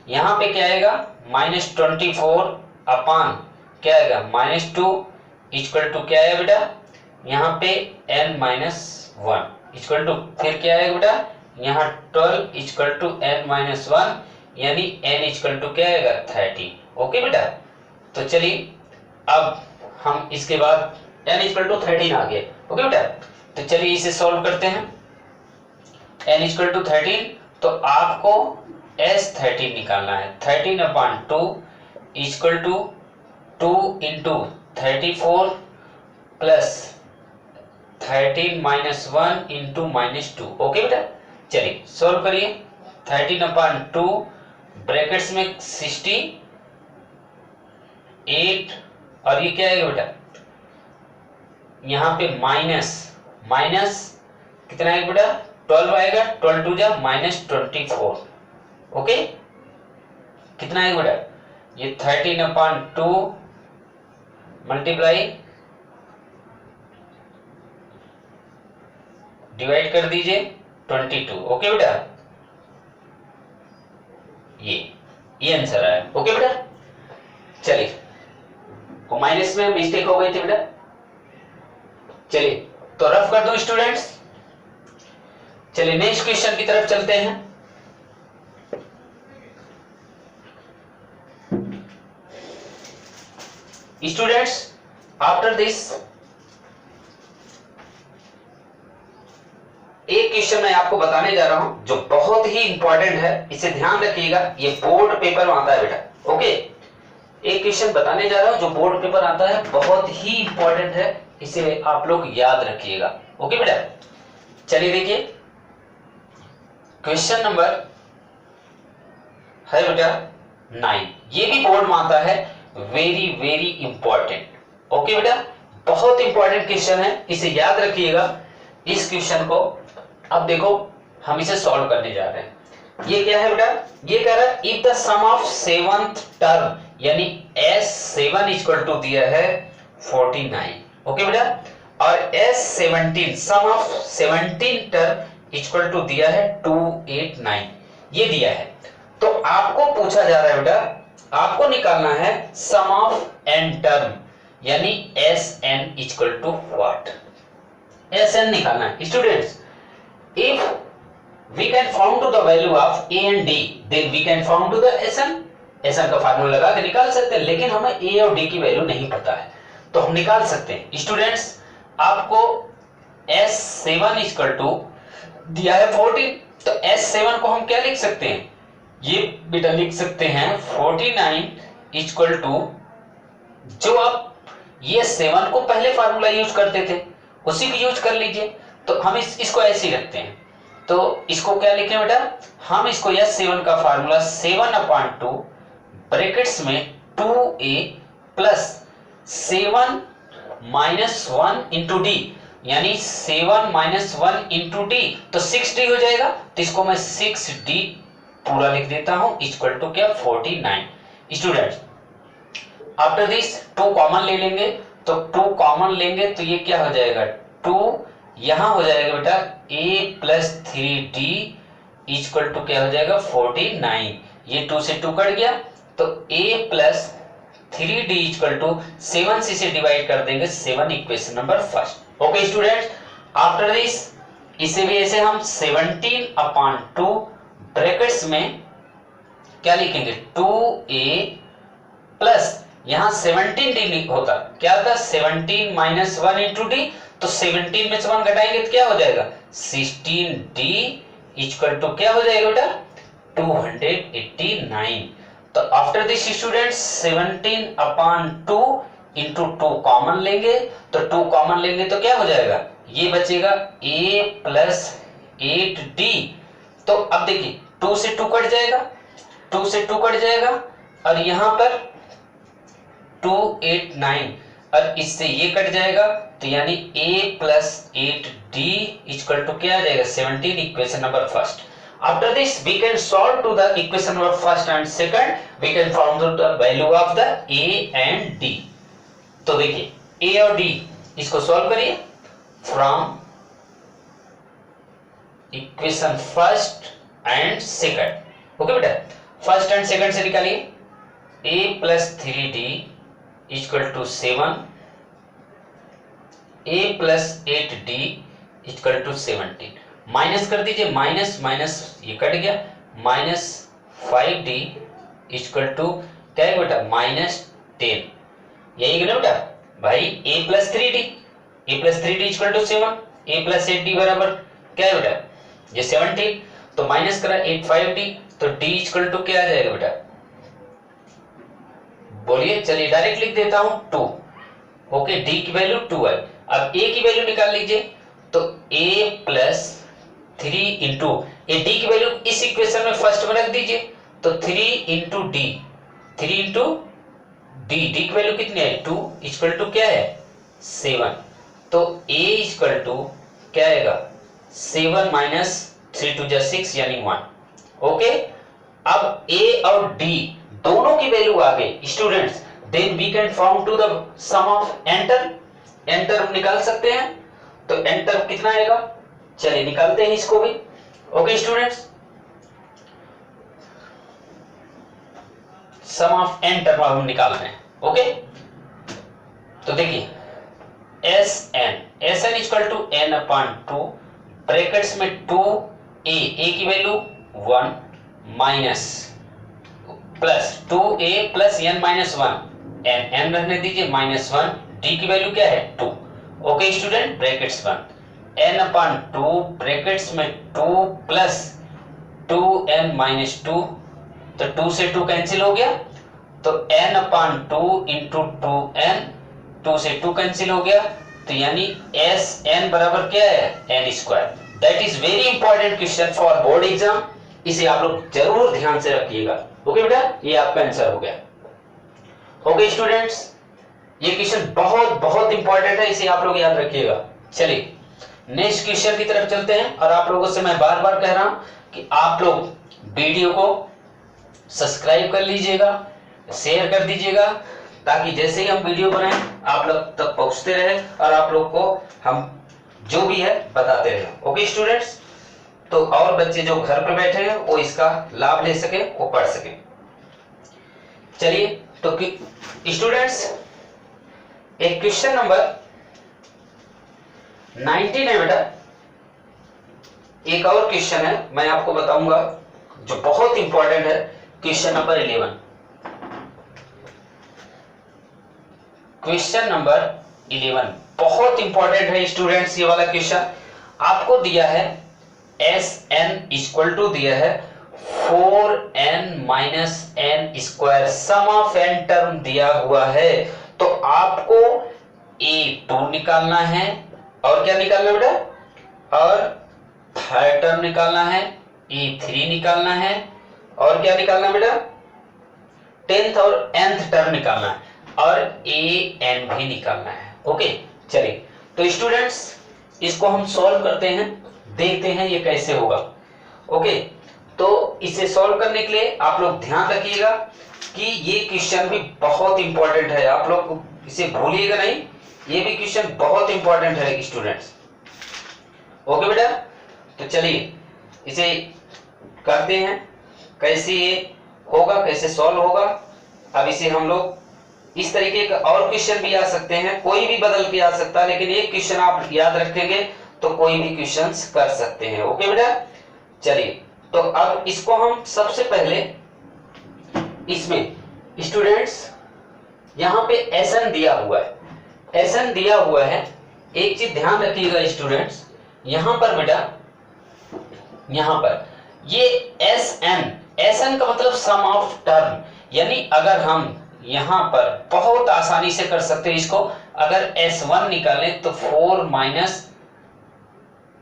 यहाँ पे क्या आएगा -24 अपान क्या आएगा -2 इक्वल टू क्या है बेटा, यहाँ पे n-1 इक्वल टू फिर क्या आएगा बेटा, यहाँ 12 इक्वल टू n-1 यानी n इक्वल टू क्या आएगा 30। ओके बेटा, तो चलिए अब हम इसके बाद n इक्वल टू 13 आ गए। ओके बेटा, तो चलिए इसे सॉल्व करते हैं। n इक्वल टू 13, तो आपको S13 निकालना है। 13 upon 2 equal to 2 into 34 plus 13 minus 1 into -2। Okay बेटा, चलिए सॉल्व करिए। 13 अपान 2 ब्रैकेट्स में 68 और ये क्या आएगा बेटा, यहाँ पे माइनस कितना आएगा बेटा 12 आएगा, 12 टू जा -24। ओके, कितना आएगा बेटा, ये 13 अपान 2 मल्टीप्लाई डिवाइड कर दीजिए 22। ओके बेटा, ये आंसर आया। ओके बेटा, चलिए वो माइनस में मिस्टेक हो गई थी बेटा। चलिए तो रफ कर दो स्टूडेंट्स। चलिए नेक्स्ट क्वेश्चन की तरफ चलते हैं। स्टूडेंट्स आफ्टर दिस एक क्वेश्चन मैं आपको बताने जा रहा हूं जो बहुत ही इंपॉर्टेंट है, इसे ध्यान रखिएगा, ये बोर्ड पेपर में आता है बेटा। ओके, एक क्वेश्चन बताने जा रहा हूं जो बोर्ड पेपर आता है, बहुत ही इंपॉर्टेंट है, इसे आप लोग याद रखिएगा। ओके बेटा, चलिए देखिए क्वेश्चन नंबर है बेटा 9। ये भी बोर्ड में आता है, वेरी वेरी इंपॉर्टेंट। ओके बेटा, बहुत इंपॉर्टेंट क्वेश्चन है, इसे याद रखिएगा। इस क्वेश्चन को अब देखो हम इसे सॉल्व करने जा रहे हैं। ये क्या है बेटा, ये कह रहा है if the sum of 7th term यानी S7 इक्वल टू दिया है 49। ओके बेटा, और S17 sum of 17 term equal to दिया है 289, ये दिया है। तो आपको पूछा जा रहा है बेटा, आपको निकालना है सम ऑफ n टर्म यानी Sn equal to what, Sn निकालना है। Students if we can found to the value of a and d then we can found to the Sn। Sn का फार्मूला लगा के निकाल सकते हैं, लेकिन हमें a और d की वैल्यू नहीं पता है, तो हम निकाल सकते हैं। स्टूडेंट्स आपको S7 इक्वल टू दिया है 14, तो S7 को हम क्या लिख सकते हैं, ये बेटा लिख सकते हैं 49 इक्वल टू, जो आप ये 7 को पहले फार्मूला यूज करते थे उसी को यूज कर लीजिए। तो हम इसको ऐसे ही रखते हैं, तो इसको क्या लिखें बेटा, हम इसको S7 का फार्मूला 7/2 ब्रैकेट्स में 2a plus 7 minus 1 into D यानी 7 माइनस 1 इंटू डी तो 6d हो जाएगा। तो इसको मैं 6d पूरा लिख देता हूं इक्वल टू क्या 49। स्टूडेंट्स आफ्टर दिस 2 कॉमन ले लेंगे, तो 2 कॉमन लेंगे तो ये क्या हो जाएगा 2, यहां हो जाएगा बेटा a plus 3d equal to क्या हो जाएगा 49। ये 2 से 2 कट गया, तो a plus 3d equal to 7 से इसे डिवाइड कर देंगे 7 equation number first. Okay students, after this इसे भी ऐसे हम 17/2 ब्रैकेट्स में क्या लिखेंगे 2a प्लस यहां 17d होता क्या था 17 माइनस 1 इंटू डी, तो 17 में से 1 घटाएंगे तो क्या हो जाएगा 16d इक्वल टू क्या हो जाएगा बेटा 289। तो after this students 17/2 into 2 common लेंगे, तो 2 कॉमन लेंगे तो क्या हो जाएगा, ये बचेगा a प्लस 8d। तो अब देखिए 2 से 2 कट जाएगा, 2 से 2 कट जाएगा, और यहां पर 289 और इससे ये कट जाएगा, तो यानी a plus 8d equal to क्या आ जाएगा 17 equation number first. After this we can solve to the equation number first and second, we can find the value of the a and d। तो देखिए a और d इसको solve करिए from equation first and second. Okay बेटा, first and second से निकालिए। a plus 3d equal to 7, a plus 8d equal to 17। Minus कर दीजिए, माइनस माइनस ये कट गया, माइनस 5d इक्वल टू क्या है बेटा, -10। यही है ना बेटा भाई, a plus 3d equal to 7, a plus 8d बराबर क्या है बेटा, ये 17। तो माइनस करा 8 5d, तो d इक्वल टू क्या आ जाएगा बेटा, बोलिए। चलिए डायरेक्ट लिख देता हूं 2। ओके, d की वैल्यू 2 है। अब a की वैल्यू निकाल लीजिए, तो a plus 3 into A D की वैल्यू इस इक्वेशन में फर्स्ट में रख दीजिए, तो 3 into D, 3 into D, D की वैल्यू कितनी है 2 इक्वल टू क्या है 7। तो a इक्वल टू क्या आएगा 7 माइनस 3 टू 6 यानी 1। ओके, अब a और d दोनों की वैल्यू आ गई students, then we can found to the sum of nth. Nth हम निकाल सकते हैं, तो एंटर कितना आएगा, चलिए निकालते हैं इसको भी। Okay students, sum of nth हम निकाल रहे हैं। ओके, तो देखिए S n equal to n upon 2 brackets में 2a, a की value 1 minus plus 2a plus n minus 1, n रहने दीजिए -1, d की वैल्यू क्या है 2। Okay student, brackets 1 n upon 2 brackets में 2 प्लस 2n माइनस 2, तो 2 से 2 कैंसिल हो गया, तो n अपॉन 2 इंटू 2n, 2 से 2 कैंसिल हो गया, तो यानी Sn बराबर क्या है n square. That is very important question for board exam, इसे आप लोग जरूर ध्यान से रखिएगा। ओके बेटा, ये आपका आंसर हो गया। ओके स्टूडेंट्स, ये क्वेश्चन बहुत बहुत इंपॉर्टेंट है, इसे आप लोग याद रखिएगा। चलिए नेक्स्ट क्वेश्चन की तरफ चलते हैं, और आप लोगों से मैं बार बार कह रहा हूं कि आप लोग वीडियो को सब्सक्राइब कर लीजिएगा, शेयर कर दीजिएगा, ताकि जैसे ही हम वीडियो बनाएं आप लोग तक पहुंचते रहे और आप लोग को हम जो भी है बताते रहे। ओके स्टूडेंट्स, तो और बच्चे जो घर पे बैठे हैं वो इसका लाभ ले सके, वो पढ़ सके। चलिए तो स्टूडेंट्स, एक क्वेश्चन नंबर 19 है बेटा, एक और क्वेश्चन है मैं आपको बताऊंगा जो बहुत इंपॉर्टेंट है, क्वेश्चन नंबर 11। क्वेश्चन नंबर 11 बहुत इंपॉर्टेंट है स्टूडेंट्स, ये वाला क्वेश्चन आपको दिया है Sn इक्वल टू दिया है 4n minus n square, sum of n term दिया हुआ है, तो आपको a2 निकालना है, और क्या निकालना है बेटा, और थर्ड टर्म निकालना है, a3 निकालना है, और क्या निकालना है बेटा 10th और nth टर्म निकालना है, और an भी निकालना है। ओके, चलिए तो स्टूडेंट्स इसको हम सॉल्व करते हैं, देखते हैं ये कैसे होगा। ओके, तो इसे सॉल्व करने के लिए आप लोग ध्यान रखिएगा कि ये क्वेश्चन भी बहुत इंपॉर्टेंट है, आप लोग इसे भूलिएगा नहीं, ये भी क्वेश्चन बहुत इंपॉर्टेंट है स्टूडेंट्स। ओके बेटा, तो चलिए इसे करते हैं, कैसे ये होगा, कैसे सॉल्व होगा। अब इसे हम लोग इस तरीके का और क्वेश्चन भी आ सकते हैं, कोई भी बदल के आ सकता है, लेकिन एक क्वेश्चन आप याद रखेंगे तो कोई भी क्वेश्चंस कर सकते हैं। ओके बेटा, चलिए तो अब इसको हम सबसे पहले इसमें स्टूडेंट्स यहां पे Sn दिया हुआ है, Sn दिया हुआ है, एक चीज ध्यान रखिएगा स्टूडेंट्स, यहां पर बेटा यहां पर ये Sn का मतलब सम ऑफ टर्म, यानी अगर हम यहां पर बहुत आसानी से कर सकते हैं इसको, अगर S1 निकालें तो 4 माइनस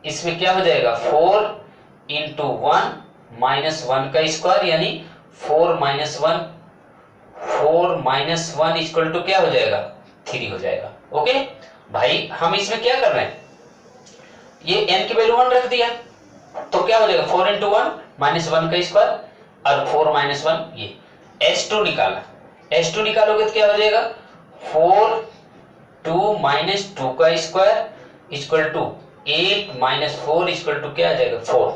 इसमें क्या हो जाएगा 4 इंटू 1 माइनस 1 का स्क्वायर, यानी 4 माइनस 1 इक्वल टू क्या हो जाएगा 3 हो जाएगा। ओके भाई, हम इसमें क्या कर रहे हैं, ये n की वैल्यू 1 रख दिया, तो क्या हो जाएगा 4 इंटू 1 माइनस 1 का स्क्वायर, और 4 माइनस 1 ये S2 निकाला, S2 निकालोगे तो क्या हो जाएगा 4 2 माइनस 2 का square equal to 8 minus 4 equal to क्या आ जाएगा 4।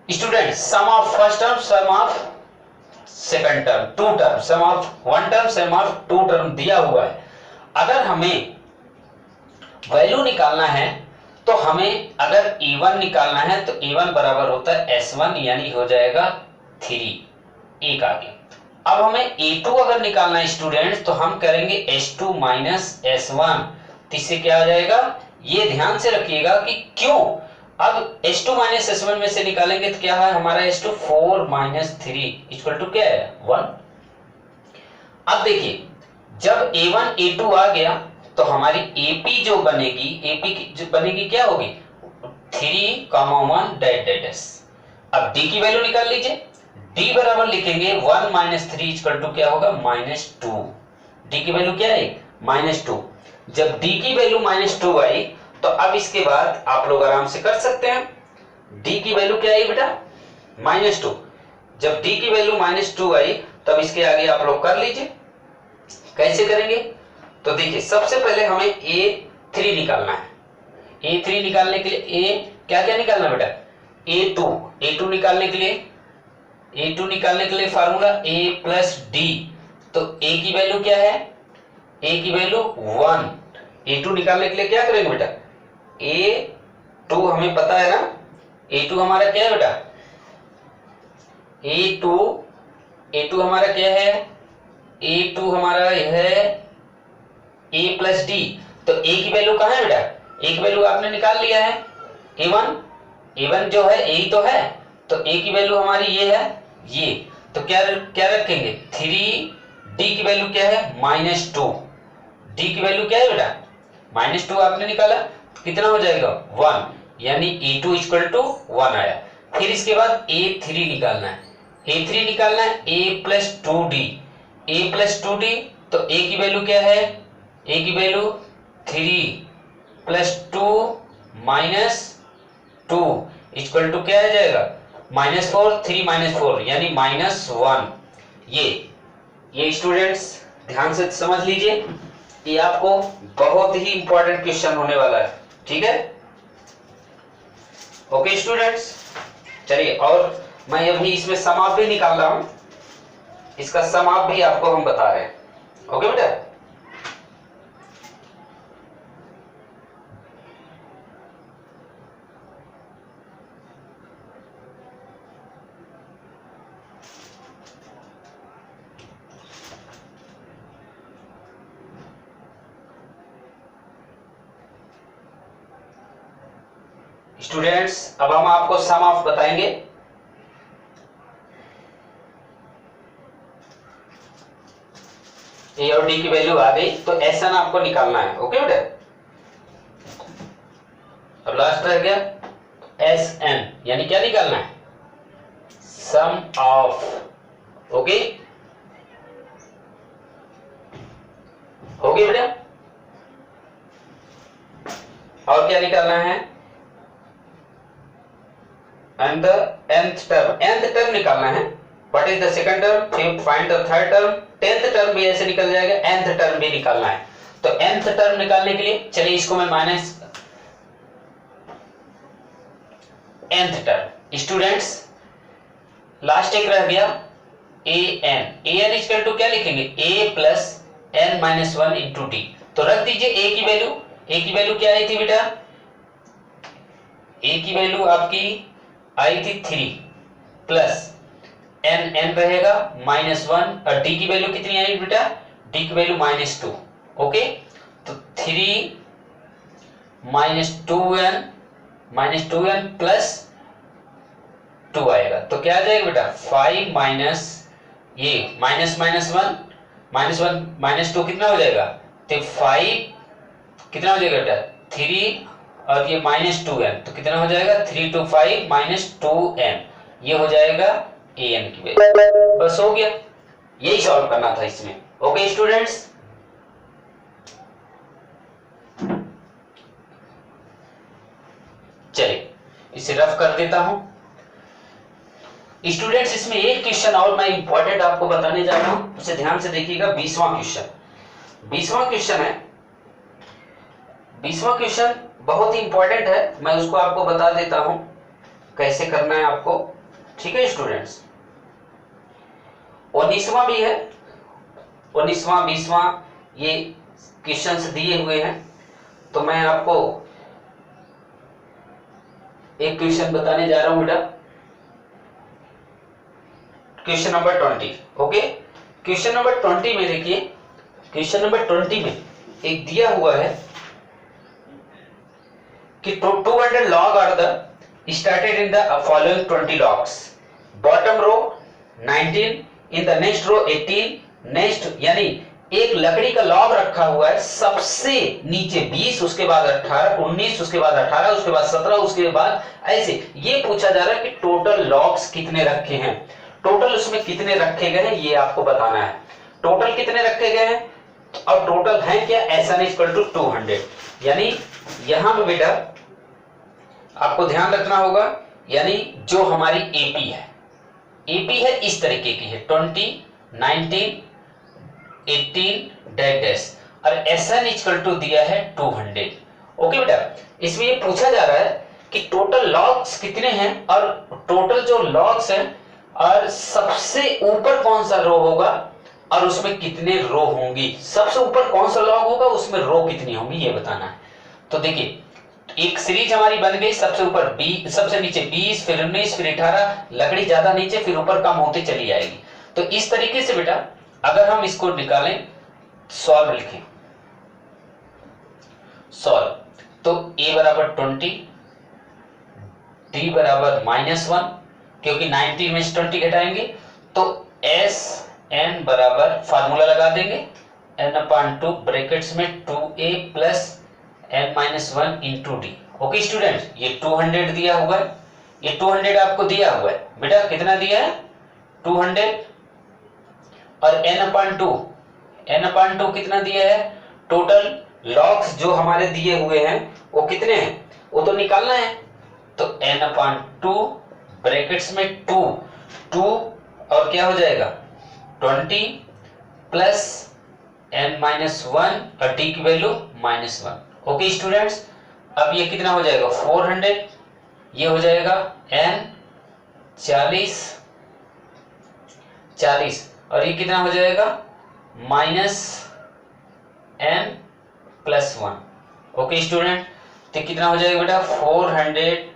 Student sum of first term, sum of second term, two term, sum of one term sum of two term दिया हुआ है। अगर हमें वैल्यू निकालना है तो हमें अगर a1 निकालना है तो a1 बराबर होता है s1 यानी हो जाएगा 3 एक आगे। अब हमें a2 अगर निकालना है स्टूडेंट्स तो हम करेंगे s2 माइनस s1, तो इससे क्या हो जाएगा, ये ध्यान से रखिएगा कि क्यों। अब s2 माइनस s1 में से निकालेंगे तो क्या है हमारा s2 4 माइनस 3 इक्वल टू क्या है 1। अब देखिए जब a1 a2 आ गया तो हमारी AP जो बनेगी, AP जो बनेगी क्या होगी 3, 1 डैट डैश। अब D की वैल्यू निकाल लीजिए, D बराबर लिखेंगे 1 माइनस 3 इक्वल टू क्या होगा -2। D की वैल्यू क्या है -2। जब D की वैल्यू -2 आई तो अब इसके बाद आप लोग आराम से कर सकते हैं। D की वैल्यू क्या आई बेटा -2। जब D की वैल्यू -2 आई तब इसके आगे आप लोग कर लीजिए। कैसे करेंगे तो देखिए सबसे पहले हमें A3 निकालना है। A3 निकालने के लिए A क्या क्या निकालना है बेटा A2 निकालने के लिए फार्मूला A प्लस D। तो A की वैल्यू क्या है, A की वैल्यू 1। A2 निकालने के लिए क्या करेंगे बेटा A2 हमें पता है ना, A2 हमारा क्या है बेटा A2 हमारा क्या है, A2 हमारा है A प्लस डी। तो A की वैल्यू कहाँ है बेटा, A की वैल्यू आपने निकाल लिया है A1 जो है A ही तो है, तो A की वैल्यू हमारी ये है ये। तो क्या रखेंगे 3, D की वैल्यू क्या है -2। D की वैल्यू क्या है बेटा -2 आपने निकाला कितना हो जाएगा 1, यानी A2 इक्वल टू 1 आया। फिर इसके बाद A3 निकालना है, A3 निकालना है A प्लस 2D। तो A की वैल्यू क्या है, A की value 3 plus 2 minus 2 equal to क्या आ जाएगा -4, 3 -4 यानी -1। ये स्टूडेंट्स ध्यान से समझ लीजिए, ये आपको बहुत ही इंपॉर्टेंट क्वेश्चन होने वाला है, ठीक है। ओके स्टूडेंट्स, चलिए और मैं अभी इसमें समाप भी निकाल रहा हूं, इसका समाप भी आपको हम बता रहे हैं। ओके बेटा, स्टूडेंट्स अब हम आपको सम ऑफ बताएंगे। ए और डी की वैल्यू आ गई तो एसएन आपको निकालना है। ओके बेटा, अब लास्ट रह गया एसएन, यानी क्या निकालना है सम ऑफ। ओके हो गया बेटा, और क्या निकालना है and the nth term निकालना है। What is the second term, फिर find the third term, 10th term भी ऐसे निकल जाएगा, nth term भी निकालना है। तो nth term निकालने के लिए चलिए इसको मैं minus nth term। Students last एक रह गया an इक्वल टू क्या लिखेंगे a plus n minus 1 into D. तो रख दीजिए a की वैल्यू क्या आई थी बेटा, a की वैल्यू आपकी आई थी 3 प्लस n रहेगा -1 और d की वैल्यू कितनी आई बेटा, d की वैल्यू -2। ओके तो 3 -2n प्लस 2 आएगा तो क्या आ जाएगा बेटा 5 माइनस ये -1 -2 कितना हो जाएगा, तो 5 कितना हो जाएगा बेटा 3 और ये -2n तो कितना हो जाएगा 3 to 5 -2n, ये हो जाएगा an की वैल्यू। बस हो गया, यही सॉल्व करना था इसमें। ओके स्टूडेंट्स, चलिए इसे रफ कर देता हूं। स्टूडेंट्स इसमें एक क्वेश्चन और मैं इंपॉर्टेंट आपको बताने जा रहा हूं, उसे ध्यान से देखिएगा। 20वां क्वेश्चन है। 20वां क्वेश्चन बहुत ही इंपॉर्टेंट है, मैं उसको आपको बता देता हूं कैसे करना है आपको, ठीक है स्टूडेंट्स। 19वां भी है, 19वां 20वां ये क्वेश्चंस दिए हुए हैं। तो मैं आपको एक क्वेश्चन बताने जा रहा हूं बेटा, question number 20। Okay, question number 20 में देखिए, क्वेश्चन नंबर 20 में एक दिया हुआ है कि 200 log are the started in the following 20 logs, bottom row 19, in the next row 18, next यानी एक लकड़ी का लॉग रखा हुआ है, सबसे नीचे 20, उसके बाद 18, 19, उसके बाद 18, उसके बाद 17, उसके बाद ऐसे। ये पूछा जा रहा है कि टोटल लॉग्स कितने रखे हैं, टोटल उसमें कितने रखे गए हैं ये आपको बताना है। टोटल कितने रखे गए हैं और टोटल है क्या, SN इक्वल टू 200। यानी यहां पे बेटा आपको ध्यान रखना होगा, यानी जो हमारी एपी है, एपी है इस तरीके की है 20, 19, 18 डैश और SN इक्वल टू दिया है 200। ओके बेटा, इसमें ये पूछा जा रहा है कि टोटल लॉग्स कितने हैं और टोटल जो लॉग्स हैं और सबसे ऊपर कौन सा रो होगा और उसमें कितने रो होंगी, सबसे ऊपर कौन सा लॉग होगा उसमें रो कितनी होंगी ये बताना है। तो देखिए एक सीरीज हमारी बन गई, सबसे ऊपर 20, सबसे नीचे 20, फिर 19, फिर 18, लकड़ी ज्यादा नीचे फिर ऊपर कम होती चली जाएगी। तो इस तरीके से बेटा अगर हम इसको निकालें, सॉल्व लिखें, सॉल्व, तो a बराबर 20, d बराबर -1, क्योंकि 19 में से 20 घटाएंगे तो s n बराबर फार्मूला लगा देंगे n/2 ब्रैकेट्स में 2a plus n-1 into D. Okay students, ये 200 दिया हुआ है, ये 200 आपको दिया हुआ है बेटा, कितना दिया है 200 और n/2 कितना दिया है, टोटल लॉग्स जो हमारे दिए हुए हैं वो कितने हैं वो तो निकालना है। तो n/2 ब्रैकेट्स में 2 और क्या हो जाएगा 20 प्लस n-1 और d की वैल्यू -1। ओके स्टूडेंट्स, अब ये कितना हो जाएगा 400, ये हो जाएगा n 40 और ये कितना हो जाएगा -n+1। ओके स्टूडेंट, तो कितना हो जाएगा बेटा 400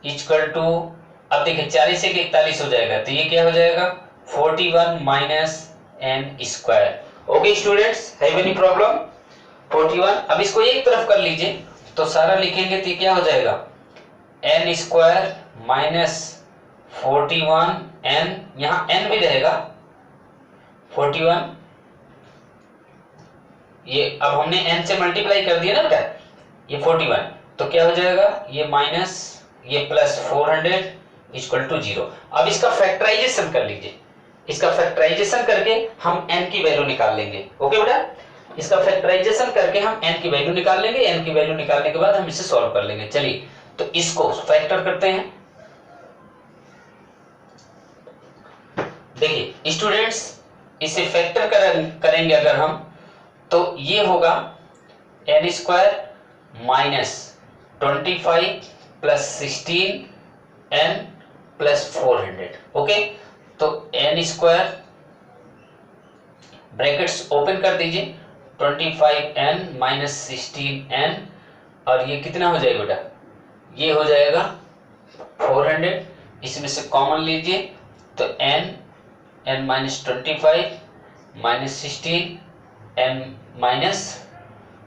इक्वल टू, अब देखिए 40 से 41 हो जाएगा तो ये क्या हो जाएगा 41 minus n²। Okay students, have any problem 41। अब इसको एक तरफ कर लीजिए तो सारा लिखेंगे तो क्या हो जाएगा n² माइनस 41 n, यहां n भी रहेगा 41, ये अब हमने n से मल्टीप्लाई कर दिया ना बेटा, ये 41 तो क्या हो जाएगा ये माइनस ये प्लस 400 इक्वल टू 0। अब इसका फैक्टराइजेशन कर लीजिए, इसका फैक्टराइजेशन करके हम n की वैल्यू निकाल लेंगे। ओके बेटा, इसका फैक्टराइजेशन करके हम n की वैल्यू निकाल लेंगे, n की वैल्यू निकालने के बाद हम इसे सॉल्व कर लेंगे। चलिए तो इसको फैक्टर करते हैं। देखिए स्टूडेंट्स, इसे फैक्टर करेंगे अगर हम तो ये होगा n² minus 25 plus 16 n plus 400। Okay, तो n² ब्रैकेट्स ओपन कर दीजिए 25n माइनस 16n और ये कितना हो जाएगा बेटा, ये हो जाएगा 400, इसमें से कॉमन लीजिए तो n minus 25 minus 16 n minus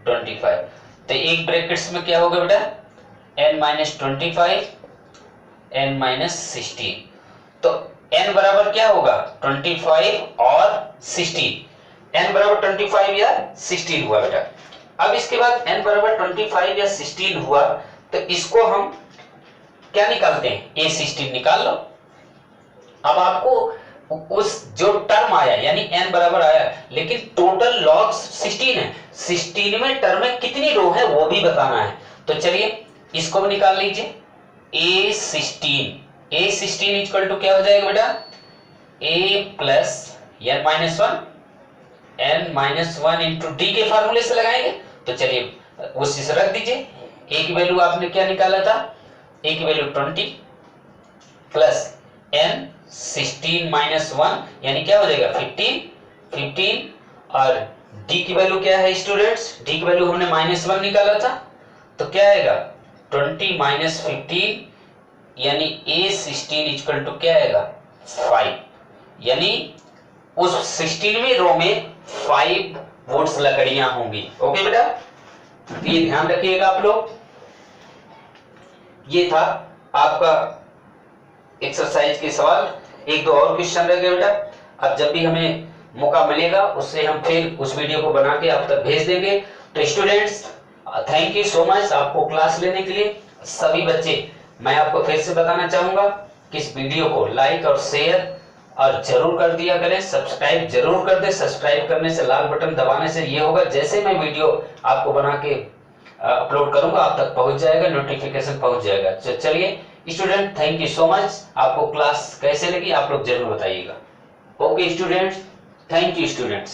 25, तो एक ब्रैकेट्स में क्या होगा बेटा n माइनस 25 n माइनस 16, तो n बराबर क्या होगा 25 और 16, n बराबर 25 या 16 हुआ बेटा। अब इसके बाद n बराबर 25 या 16 हुआ तो इसको हम क्या निकालते हैं a16 निकाल लो। अब आपको उस जो टर्म आया यानी n बराबर आया लेकिन टोटल लॉग्स 16 है, 16 में टर्म में कितनी रो है वो भी बताना है। तो चलिए इसको भी निकाल लीजिए a16 इक्वल टू क्या हो जाएगा बेटा a plus n-1 into D के फार्मूले से लगाएंगे। तो चलिए उसी से रख दीजिए, a की वैल्यू आपने क्या निकाला था, a की वैल्यू 20 प्लस n 16 माइनस 1 यानी क्या हो जाएगा 15 और डी की वैल्यू क्या है स्टूडेंट्स, डी की वैल्यू हमने -1 निकाला था, तो क्या आएगा 20 माइनस 15 यानी A16 इक्वल टू क्या आएगा 5, यानी उस 16वीं रो में 5 वुड्स लकड़ियां होंगी। ओके बेटा, ये ध्यान रखिएगा आप लोग। ये था आपका एक्सरसाइज के सवाल, एक दो और क्वेश्चन रह गए बेटा। अब जब भी हमें मौका मिलेगा उससे हम फिर उस वीडियो को बना के आप तक भेज देंगे। तो students thank you so much आपको क्लास लेने के लिए। सभी बच्चे मैं आपको फिर से बताना चाहूंगा कि इस वीडियो को लाइक और शेयर और जरूर कर दिया करें, सब्सक्राइब जरूर कर दे। सब्सक्राइब करने से लाल बटन दबाने से ये होगा जैसे मैं वीडियो आपको बना के अपलोड करूंगा आप तक पहुंच जाएगा, नोटिफिकेशन पहुंच जाएगा। चलिए student thank you so much, आपको क्लास कैसे लगी आप लोग जरूर बताइएगा। Okay students, thank you students.